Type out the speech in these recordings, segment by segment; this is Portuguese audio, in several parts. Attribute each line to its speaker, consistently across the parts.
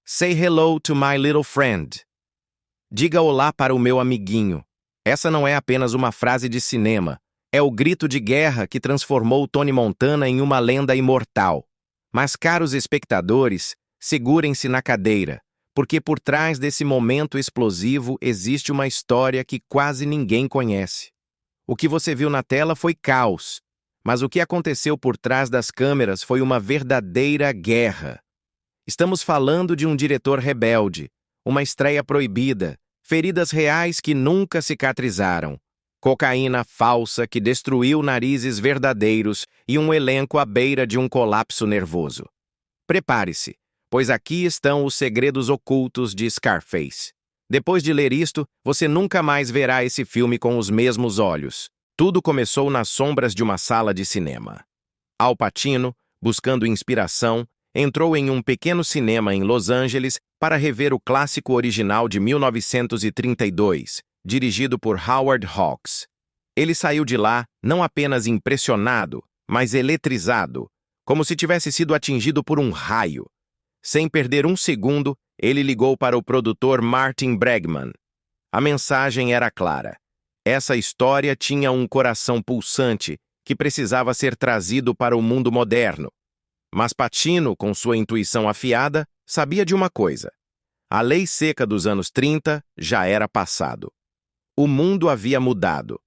Speaker 1: Say hello to my little friend. Diga olá para o meu amiguinho. Essa não é apenas uma frase de cinema. É o grito de guerra que transformou Tony Montana em uma lenda imortal. Mas, caros espectadores, segurem-se na cadeira, porque por trás desse momento explosivo existe uma história que quase ninguém conhece. O que você viu na tela foi caos, mas o que aconteceu por trás das câmeras foi uma verdadeira guerra. Estamos falando de um diretor rebelde, uma estreia proibida, feridas reais que nunca cicatrizaram, cocaína falsa que destruiu narizes verdadeiros e um elenco à beira de um colapso nervoso. Prepare-se, pois aqui estão os segredos ocultos de Scarface. Depois de ler isto, você nunca mais verá esse filme com os mesmos olhos. Tudo começou nas sombras de uma sala de cinema. Al Pacino, buscando inspiração, entrou em um pequeno cinema em Los Angeles para rever o clássico original de 1932, dirigido por Howard Hawks. Ele saiu de lá não apenas impressionado, mas eletrizado, como se tivesse sido atingido por um raio. Sem perder um segundo, ele ligou para o produtor Martin Bregman. A mensagem era clara. Essa história tinha um coração pulsante que precisava ser trazido para o mundo moderno. Mas Pacino, com sua intuição afiada, sabia de uma coisa. A lei seca dos anos 30 já era passado. O mundo havia mudado.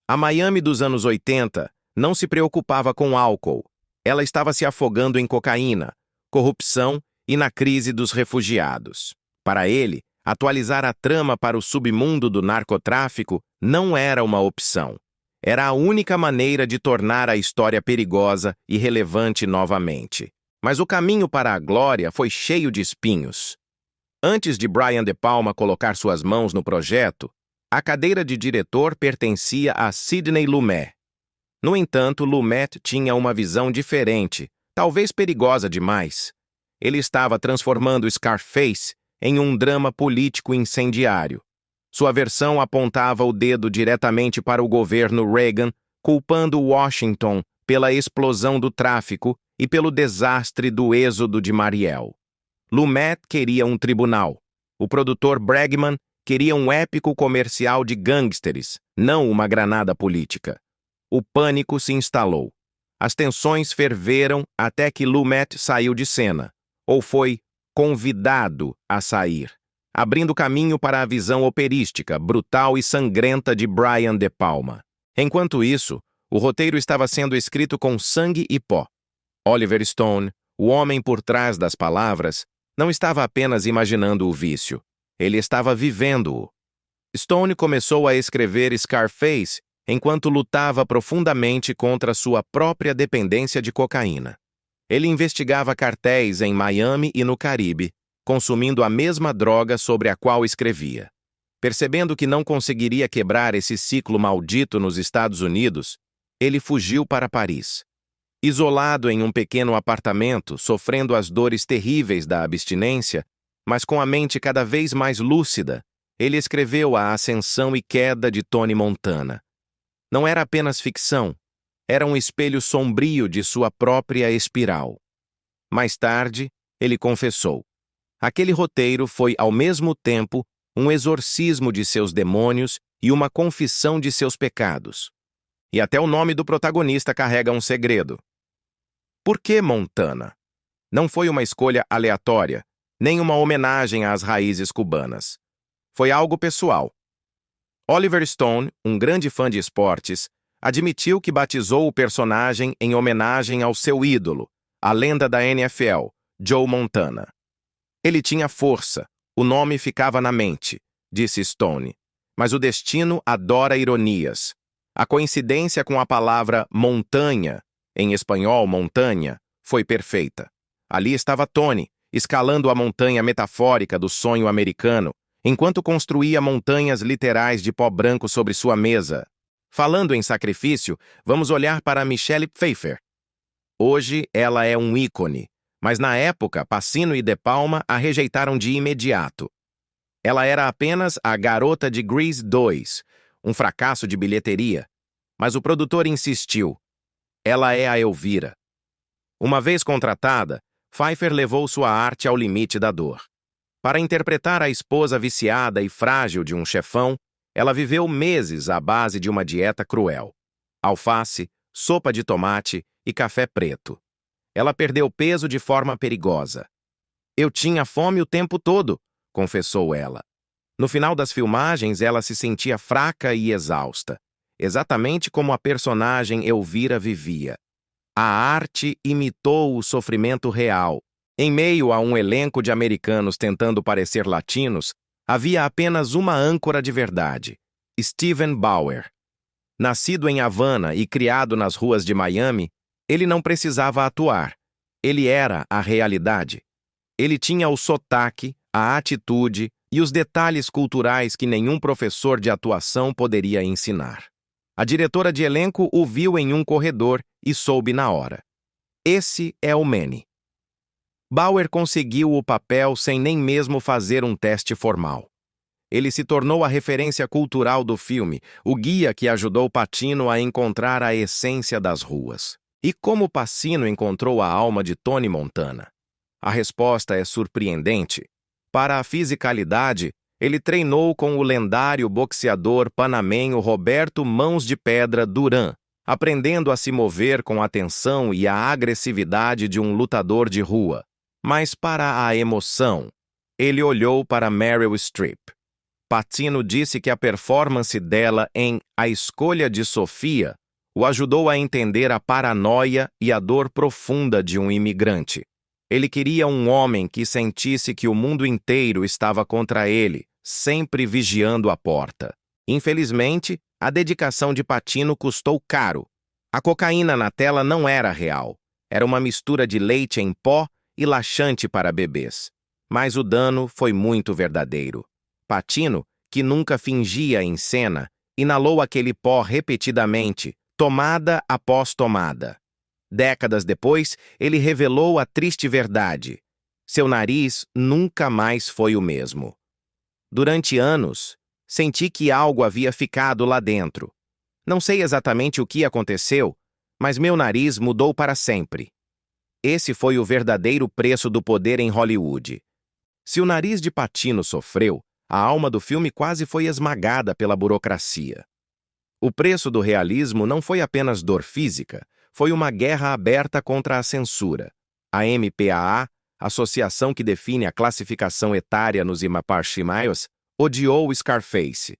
Speaker 1: A Miami dos anos 80 não se preocupava com álcool. Ela estava se afogando em cocaína, corrupção e na crise dos refugiados. Para ele, atualizar a trama para o submundo do narcotráfico não era uma opção. Era a única maneira de tornar a história perigosa e relevante novamente. Mas o caminho para a glória foi cheio de espinhos. Antes de Brian De Palma colocar suas mãos no projeto, a cadeira de diretor pertencia a Sidney Lumet. No entanto, Lumet tinha uma visão diferente, talvez perigosa demais. Ele estava transformando Scarface em um drama político incendiário. Sua versão apontava o dedo diretamente para o governo Reagan, culpando Washington pela explosão do tráfico e pelo desastre do êxodo de Mariel. Lumet queria um tribunal. O produtor Bregman queria um épico comercial de gangsters, não uma granada política. O pânico se instalou. As tensões ferveram até que Lumet saiu de cena, ou foi convidado a sair, abrindo caminho para a visão operística, brutal e sangrenta de Brian De Palma. Enquanto isso, o roteiro estava sendo escrito com sangue e pó. Oliver Stone, o homem por trás das palavras, não estava apenas imaginando o vício. Ele estava vivendo-o. Stone começou a escrever Scarface enquanto lutava profundamente contra sua própria dependência de cocaína. Ele investigava cartéis em Miami e no Caribe, consumindo a mesma droga sobre a qual escrevia. Percebendo que não conseguiria quebrar esse ciclo maldito nos Estados Unidos, ele fugiu para Paris. Isolado em um pequeno apartamento, sofrendo as dores terríveis da abstinência, mas com a mente cada vez mais lúcida, ele escreveu A Ascensão e Queda de Tony Montana. Não era apenas ficção, era um espelho sombrio de sua própria espiral. Mais tarde, ele confessou. Aquele roteiro foi, ao mesmo tempo, um exorcismo de seus demônios e uma confissão de seus pecados. E até o nome do protagonista carrega um segredo. Por que Montana? Não foi uma escolha aleatória, nem uma homenagem às raízes cubanas. Foi algo pessoal. Oliver Stone, um grande fã de esportes, admitiu que batizou o personagem em homenagem ao seu ídolo, a lenda da NFL, Joe Montana. Ele tinha força, o nome ficava na mente, disse Stone, mas o destino adora ironias. A coincidência com a palavra montanha, em espanhol montanha, foi perfeita. Ali estava Tony, escalando a montanha metafórica do sonho americano, enquanto construía montanhas literais de pó branco sobre sua mesa. Falando em sacrifício, vamos olhar para Michelle Pfeiffer. Hoje ela é um ícone, mas na época Pacino e De Palma a rejeitaram de imediato. Ela era apenas a garota de Grease 2, um fracasso de bilheteria, mas o produtor insistiu. Ela é a Elvira. Uma vez contratada, Pfeiffer levou sua arte ao limite da dor. Para interpretar a esposa viciada e frágil de um chefão, ela viveu meses à base de uma dieta cruel. Alface, sopa de tomate e café preto. Ela perdeu peso de forma perigosa. "Eu tinha fome o tempo todo", confessou ela. No final das filmagens, ela se sentia fraca e exausta, exatamente como a personagem Elvira vivia. A arte imitou o sofrimento real. Em meio a um elenco de americanos tentando parecer latinos, havia apenas uma âncora de verdade: Steven Bauer. Nascido em Havana e criado nas ruas de Miami, ele não precisava atuar. Ele era a realidade. Ele tinha o sotaque, a atitude e os detalhes culturais que nenhum professor de atuação poderia ensinar. A diretora de elenco o viu em um corredor e soube na hora: esse é o Manny. Bauer conseguiu o papel sem nem mesmo fazer um teste formal. Ele se tornou a referência cultural do filme, o guia que ajudou Pacino a encontrar a essência das ruas. E como Pacino encontrou a alma de Tony Montana? A resposta é surpreendente. Para a fisicalidade, ele treinou com o lendário boxeador panamenho Roberto Mãos de Pedra Duran, aprendendo a se mover com a tensão e a agressividade de um lutador de rua. Mas para a emoção, ele olhou para Meryl Streep. Pacino disse que a performance dela em A Escolha de Sofia o ajudou a entender a paranoia e a dor profunda de um imigrante. Ele queria um homem que sentisse que o mundo inteiro estava contra ele, sempre vigiando a porta. Infelizmente, a dedicação de Pacino custou caro. A cocaína na tela não era real. Era uma mistura de leite em pó e laxante para bebês. Mas o dano foi muito verdadeiro. Pacino, que nunca fingia em cena, inalou aquele pó repetidamente, tomada após tomada. Décadas depois, ele revelou a triste verdade: seu nariz nunca mais foi o mesmo. Durante anos, senti que algo havia ficado lá dentro. Não sei exatamente o que aconteceu, mas meu nariz mudou para sempre. Esse foi o verdadeiro preço do poder em Hollywood. Se o nariz de Pacino sofreu, a alma do filme quase foi esmagada pela burocracia. O preço do realismo não foi apenas dor física, foi uma guerra aberta contra a censura. A MPAA, associação que define a classificação etária nos imaparchimaios, odiou Scarface.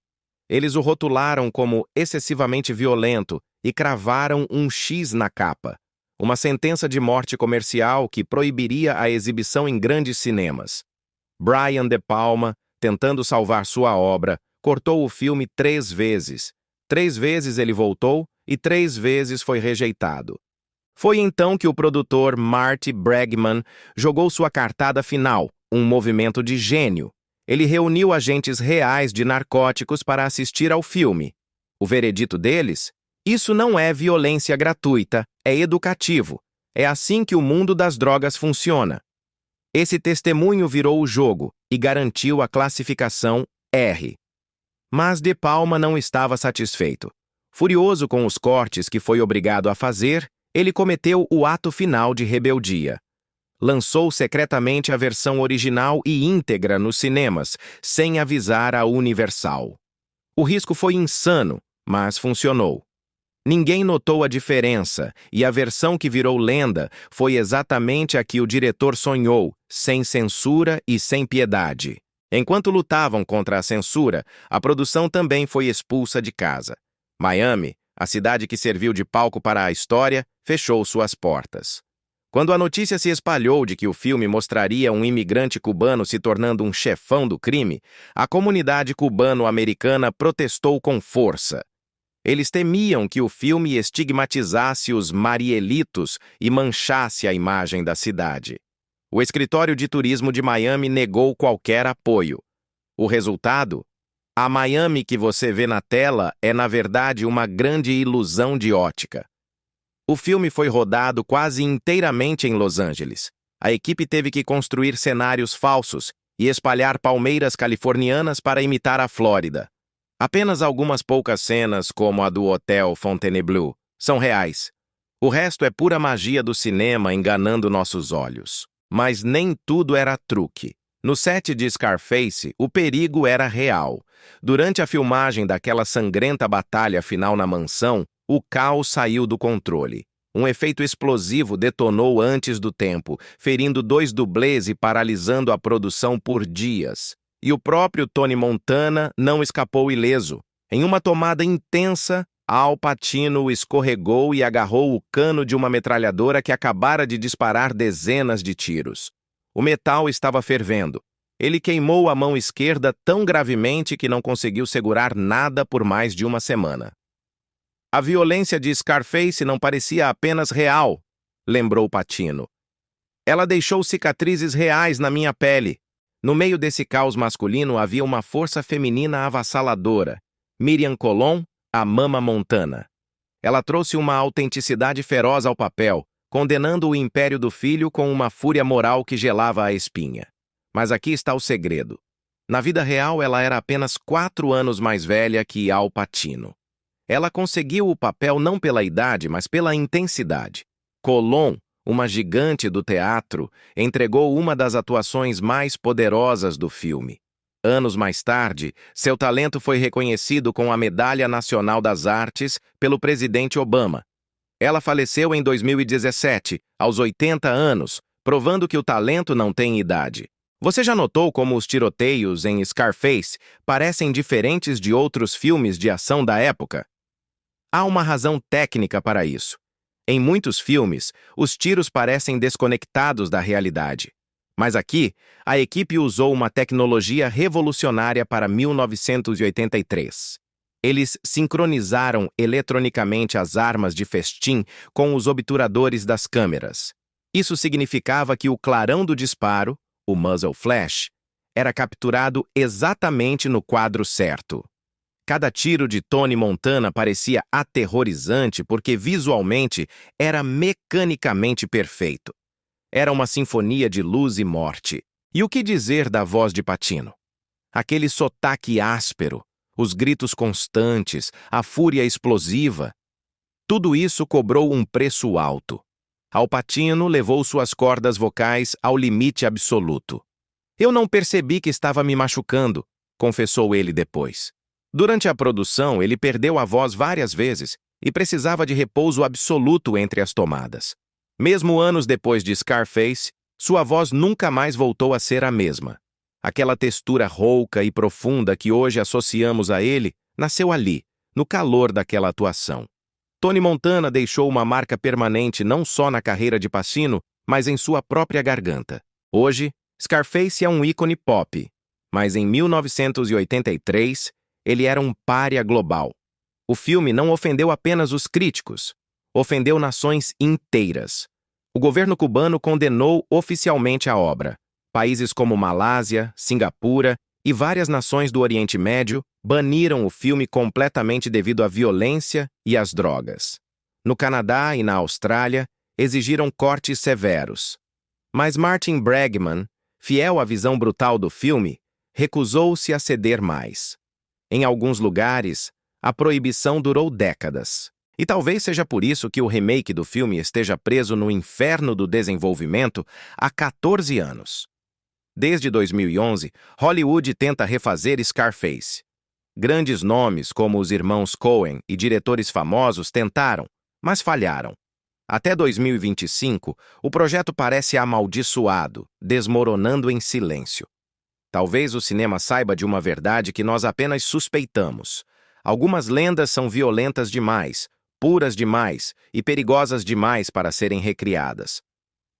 Speaker 1: Eles o rotularam como excessivamente violento e cravaram um X na capa, uma sentença de morte comercial que proibiria a exibição em grandes cinemas. Brian De Palma, tentando salvar sua obra, cortou o filme 3 vezes. 3 vezes ele voltou e 3 vezes foi rejeitado. Foi então que o produtor Marty Bregman jogou sua cartada final, um movimento de gênio. Ele reuniu agentes reais de narcóticos para assistir ao filme. O veredito deles? Isso não é violência gratuita, é educativo. É assim que o mundo das drogas funciona. Esse testemunho virou o jogo e garantiu a classificação R. Mas De Palma não estava satisfeito. Furioso com os cortes que foi obrigado a fazer, ele cometeu o ato final de rebeldia. Lançou secretamente a versão original e íntegra nos cinemas, sem avisar a Universal. O risco foi insano, mas funcionou. Ninguém notou a diferença, e a versão que virou lenda foi exatamente a que o diretor sonhou, sem censura e sem piedade. Enquanto lutavam contra a censura, a produção também foi expulsa de casa. Miami, a cidade que serviu de palco para a história, fechou suas portas. Quando a notícia se espalhou de que o filme mostraria um imigrante cubano se tornando um chefão do crime, a comunidade cubano-americana protestou com força. Eles temiam que o filme estigmatizasse os marielitos e manchasse a imagem da cidade. O escritório de turismo de Miami negou qualquer apoio. O resultado? A Miami que você vê na tela é, na verdade, uma grande ilusão de ótica. O filme foi rodado quase inteiramente em Los Angeles. A equipe teve que construir cenários falsos e espalhar palmeiras californianas para imitar a Flórida. Apenas algumas poucas cenas, como a do Hotel Fontainebleau, são reais. O resto é pura magia do cinema enganando nossos olhos. Mas nem tudo era truque. No set de Scarface, o perigo era real. Durante a filmagem daquela sangrenta batalha final na mansão, o caos saiu do controle. Um efeito explosivo detonou antes do tempo, ferindo 2 dublês e paralisando a produção por dias. E o próprio Tony Montana não escapou ileso. Em uma tomada intensa, Al Pacino escorregou e agarrou o cano de uma metralhadora que acabara de disparar dezenas de tiros. O metal estava fervendo. Ele queimou a mão esquerda tão gravemente que não conseguiu segurar nada por mais de uma semana. A violência de Scarface não parecia apenas real, lembrou Pacino. Ela deixou cicatrizes reais na minha pele. No meio desse caos masculino havia uma força feminina avassaladora. Miriam Colon, a Mama Montana. Ela trouxe uma autenticidade feroz ao papel, condenando o império do filho com uma fúria moral que gelava a espinha. Mas aqui está o segredo. Na vida real, ela era apenas 4 anos mais velha que Al Pacino. Ela conseguiu o papel não pela idade, mas pela intensidade. Colon, uma gigante do teatro, entregou uma das atuações mais poderosas do filme. Anos mais tarde, seu talento foi reconhecido com a Medalha Nacional das Artes pelo presidente Obama. Ela faleceu em 2017, aos 80 anos, provando que o talento não tem idade. Você já notou como os tiroteios em Scarface parecem diferentes de outros filmes de ação da época? Há uma razão técnica para isso. Em muitos filmes, os tiros parecem desconectados da realidade. Mas aqui, a equipe usou uma tecnologia revolucionária para 1983. Eles sincronizaram eletronicamente as armas de festim com os obturadores das câmeras. Isso significava que o clarão do disparo, o muzzle flash, era capturado exatamente no quadro certo. Cada tiro de Tony Montana parecia aterrorizante porque visualmente era mecanicamente perfeito. Era uma sinfonia de luz e morte. E o que dizer da voz de Pacino? Aquele sotaque áspero, os gritos constantes, a fúria explosiva. Tudo isso cobrou um preço alto. Al Pacino levou suas cordas vocais ao limite absoluto. Eu não percebi que estava me machucando, confessou ele depois. Durante a produção, ele perdeu a voz várias vezes e precisava de repouso absoluto entre as tomadas. Mesmo anos depois de Scarface, sua voz nunca mais voltou a ser a mesma. Aquela textura rouca e profunda que hoje associamos a ele nasceu ali, no calor daquela atuação. Tony Montana deixou uma marca permanente não só na carreira de Pacino, mas em sua própria garganta. Hoje, Scarface é um ícone pop, mas em 1983, ele era um pária global. O filme não ofendeu apenas os críticos, ofendeu nações inteiras. O governo cubano condenou oficialmente a obra. Países como Malásia, Singapura e várias nações do Oriente Médio baniram o filme completamente devido à violência e às drogas. No Canadá e na Austrália, exigiram cortes severos. Mas Martin Bregman, fiel à visão brutal do filme, recusou-se a ceder mais. Em alguns lugares, a proibição durou décadas. E talvez seja por isso que o remake do filme esteja preso no inferno do desenvolvimento há 14 anos. Desde 2011, Hollywood tenta refazer Scarface. Grandes nomes como os irmãos Coen e diretores famosos tentaram, mas falharam. Até 2025, o projeto parece amaldiçoado, desmoronando em silêncio. Talvez o cinema saiba de uma verdade que nós apenas suspeitamos. Algumas lendas são violentas demais, puras demais e perigosas demais para serem recriadas.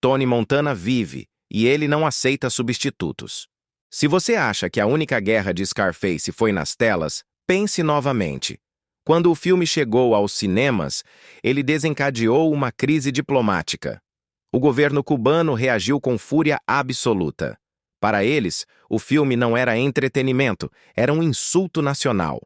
Speaker 1: Tony Montana vive, e ele não aceita substitutos. Se você acha que a única guerra de Scarface foi nas telas, pense novamente. Quando o filme chegou aos cinemas, ele desencadeou uma crise diplomática. O governo cubano reagiu com fúria absoluta. Para eles, o filme não era entretenimento, era um insulto nacional.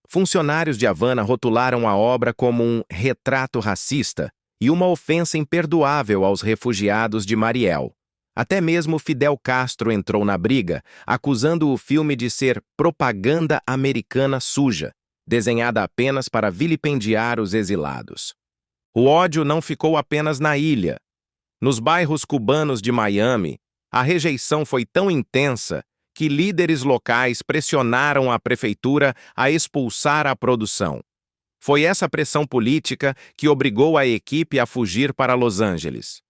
Speaker 1: Funcionários de Havana rotularam a obra como um retrato racista e uma ofensa imperdoável aos refugiados de Mariel. Até mesmo Fidel Castro entrou na briga, acusando o filme de ser propaganda americana suja, desenhada apenas para vilipendiar os exilados. O ódio não ficou apenas na ilha. Nos bairros cubanos de Miami, A rejeição foi tão intensa que líderes locais pressionaram a prefeitura a expulsar a produção. Foi essa pressão política que obrigou a equipe a fugir para Los Angeles.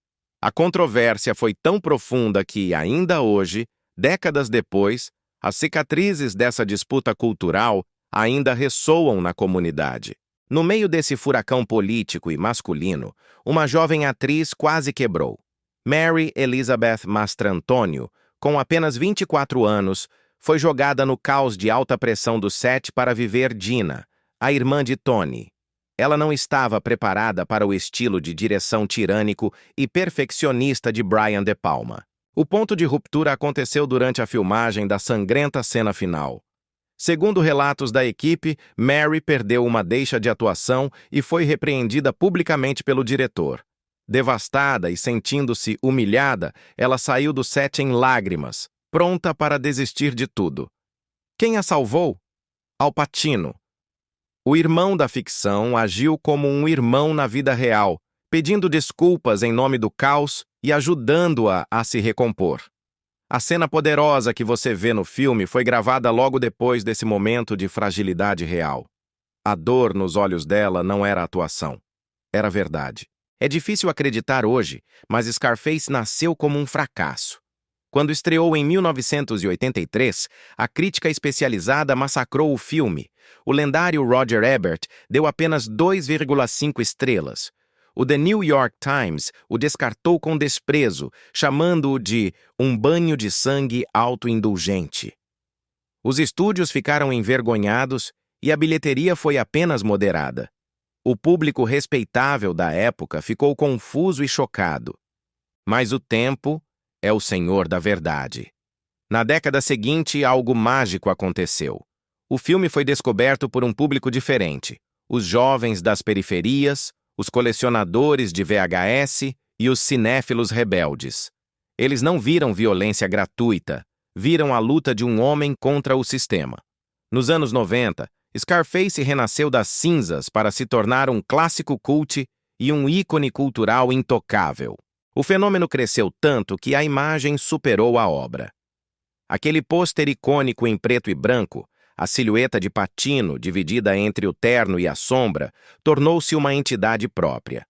Speaker 1: A controvérsia foi tão profunda que, ainda hoje, décadas depois, as cicatrizes dessa disputa cultural ainda ressoam na comunidade. No meio desse furacão político e masculino, uma jovem atriz quase quebrou. Mary Elizabeth Mastrantonio, com apenas 24 anos, foi jogada no caos de alta pressão do set para viver Gina, a irmã de Tony. Ela não estava preparada para o estilo de direção tirânico e perfeccionista de Brian De Palma. O ponto de ruptura aconteceu durante a filmagem da sangrenta cena final. Segundo relatos da equipe, Mary perdeu uma deixa de atuação e foi repreendida publicamente pelo diretor. Devastada e sentindo-se humilhada, ela saiu do set em lágrimas, pronta para desistir de tudo. Quem a salvou? Al Pacino. O irmão da ficção agiu como um irmão na vida real, pedindo desculpas em nome do caos e ajudando-a a se recompor. A cena poderosa que você vê no filme foi gravada logo depois desse momento de fragilidade real. A dor nos olhos dela não era atuação, era verdade. É difícil acreditar hoje, mas Scarface nasceu como um fracasso. Quando estreou em 1983, a crítica especializada massacrou o filme. O lendário Roger Ebert deu apenas 2,5 estrelas. O The New York Times o descartou com desprezo, chamando-o de um banho de sangue autoindulgente. Os estúdios ficaram envergonhados e a bilheteria foi apenas moderada. O público respeitável da época ficou confuso e chocado. Mas o tempo é o senhor da verdade. Na década seguinte, algo mágico aconteceu. O filme foi descoberto por um público diferente: os jovens das periferias, os colecionadores de VHS e os cinéfilos rebeldes. Eles não viram violência gratuita, viram a luta de um homem contra o sistema. Nos anos 90, Scarface renasceu das cinzas para se tornar um clássico cult e um ícone cultural intocável. O fenômeno cresceu tanto que a imagem superou a obra. Aquele pôster icônico em preto e branco, a silhueta de Pacino dividida entre o terno e a sombra, tornou-se uma entidade própria.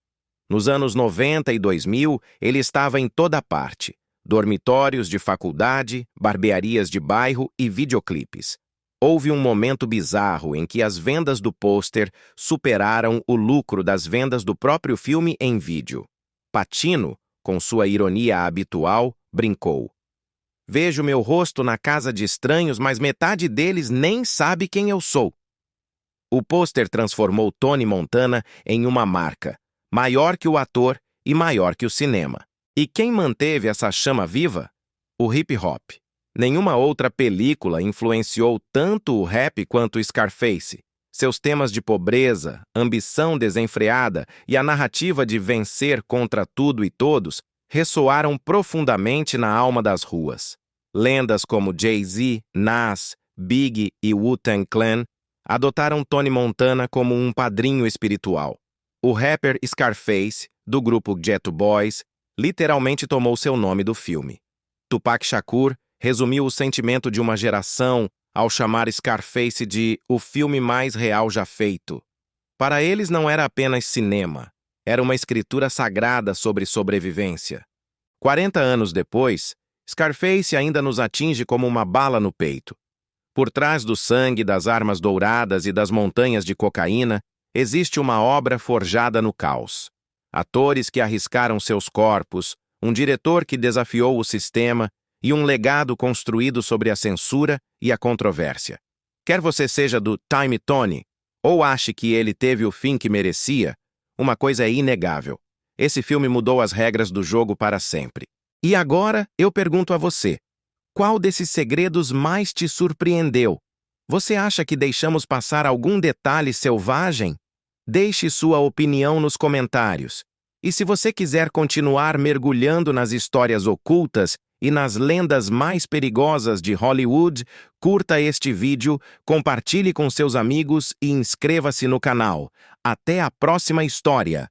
Speaker 1: Nos anos 90 e 2000, ele estava em toda parte: dormitórios de faculdade, barbearias de bairro e videoclipes. Houve um momento bizarro em que as vendas do pôster superaram o lucro das vendas do próprio filme em vídeo. Pacino, com sua ironia habitual, brincou: "Vejo meu rosto na casa de estranhos, mas metade deles nem sabe quem eu sou." O pôster transformou Tony Montana em uma marca, maior que o ator e maior que o cinema. E quem manteve essa chama viva? O hip-hop. Nenhuma outra película influenciou tanto o rap quanto o Scarface. Seus temas de pobreza, ambição desenfreada e a narrativa de vencer contra tudo e todos ressoaram profundamente na alma das ruas. Lendas como Jay-Z, Nas, Biggie e Wu-Tang Clan adotaram Tony Montana como um padrinho espiritual. O rapper Scarface, do grupo Geto Boys, literalmente tomou seu nome do filme. Tupac Shakur resumiu o sentimento de uma geração ao chamar Scarface de o filme mais real já feito. Para eles não era apenas cinema, era uma escritura sagrada sobre sobrevivência. 40 anos depois, Scarface ainda nos atinge como uma bala no peito. Por trás do sangue, das armas douradas e das montanhas de cocaína, existe uma obra forjada no caos. Atores que arriscaram seus corpos, um diretor que desafiou o sistema e um legado construído sobre a censura e a controvérsia. Quer você seja do Time Tony ou ache que ele teve o fim que merecia, uma coisa é inegável: esse filme mudou as regras do jogo para sempre. E agora eu pergunto a você: qual desses segredos mais te surpreendeu? Você acha que deixamos passar algum detalhe selvagem? Deixe sua opinião nos comentários. E se você quiser continuar mergulhando nas histórias ocultas e nas lendas mais perigosas de Hollywood, curta este vídeo, compartilhe com seus amigos e inscreva-se no canal. Até a próxima história!